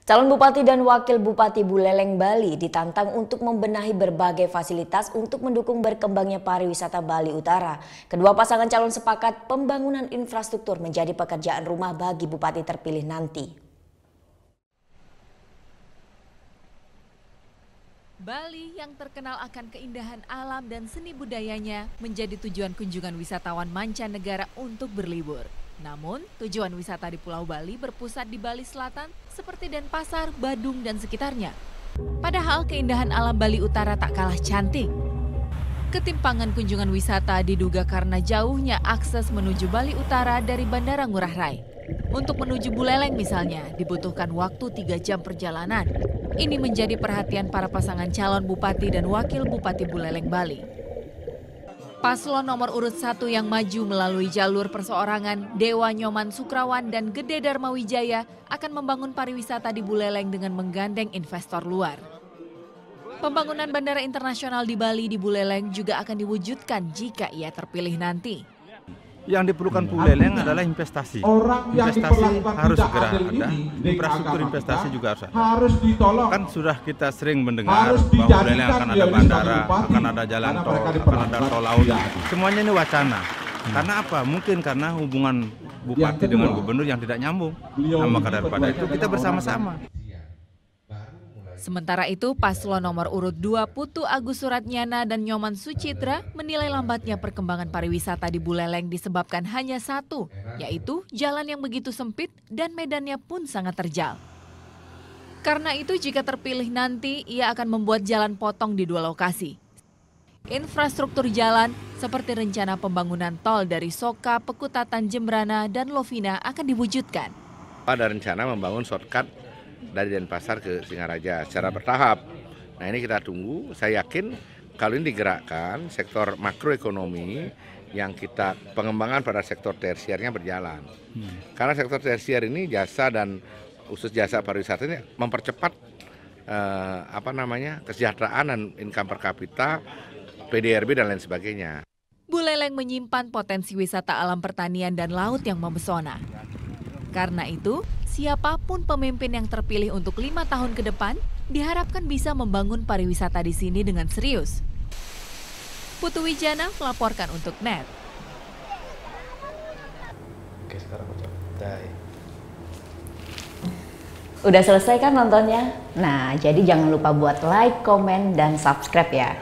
Calon Bupati dan Wakil Bupati Buleleng, Bali ditantang untuk membenahi berbagai fasilitas untuk mendukung berkembangnya pariwisata Bali Utara. Kedua pasangan calon sepakat pembangunan infrastruktur menjadi pekerjaan rumah bagi bupati terpilih nanti. Bali yang terkenal akan keindahan alam dan seni budayanya menjadi tujuan kunjungan wisatawan mancanegara untuk berlibur. Namun, tujuan wisata di Pulau Bali berpusat di Bali Selatan seperti Denpasar, Badung, dan sekitarnya. Padahal keindahan alam Bali Utara tak kalah cantik. Ketimpangan kunjungan wisata diduga karena jauhnya akses menuju Bali Utara dari Bandara Ngurah Rai. Untuk menuju Buleleng misalnya, dibutuhkan waktu 3 jam perjalanan. Ini menjadi perhatian para pasangan calon Bupati dan Wakil Bupati Buleleng, Bali. Paslon nomor urut 1 yang maju melalui jalur perseorangan Dewa Nyoman Sukrawan dan Gede Dharma Wijaya akan membangun pariwisata di Buleleng dengan menggandeng investor luar. Pembangunan bandara internasional di Bali di Buleleng juga akan diwujudkan jika ia terpilih nanti. Yang diperlukan Buleleng adalah investasi. Investasi harus segera ada, infrastruktur investasi juga harus ada. Kan sudah kita sering mendengar bahwa Buleleng akan ada bandara, akan ada jalan tol, akan ada tol laut. Semuanya ini wacana. Karena apa? Mungkin karena hubungan bupati dengan gubernur yang tidak nyambung. Nah, maka daripada itu kita bersama-sama. Sementara itu, paslon nomor urut 2 Putu Agus Suratnyana dan Nyoman Sucitra menilai lambatnya perkembangan pariwisata di Buleleng disebabkan hanya satu, yaitu jalan yang begitu sempit dan medannya pun sangat terjal. Karena itu jika terpilih nanti, ia akan membuat jalan potong di 2 lokasi. Infrastruktur jalan seperti rencana pembangunan tol dari Soka, Pekutatan, Jembrana, dan Lovina akan diwujudkan. Ada rencana membangun shortcut dari Denpasar ke Singaraja secara bertahap. Nah, ini kita tunggu. Saya yakin kalau ini digerakkan, sektor makroekonomi yang kita pengembangan pada sektor tersiernya berjalan. Karena sektor tersier ini jasa dan khusus jasa pariwisata ini mempercepat kesejahteraan dan income per kapita, PDRB dan lain sebagainya. Buleleng menyimpan potensi wisata alam pertanian dan laut yang memesona. Karena itu, siapapun pemimpin yang terpilih untuk 5 tahun ke depan diharapkan bisa membangun pariwisata di sini dengan serius. Putu Wijana melaporkan untuk NET. Oke, sekarang udah. Udah selesai kan nontonnya? Nah, jadi jangan lupa buat like, komen, dan subscribe ya.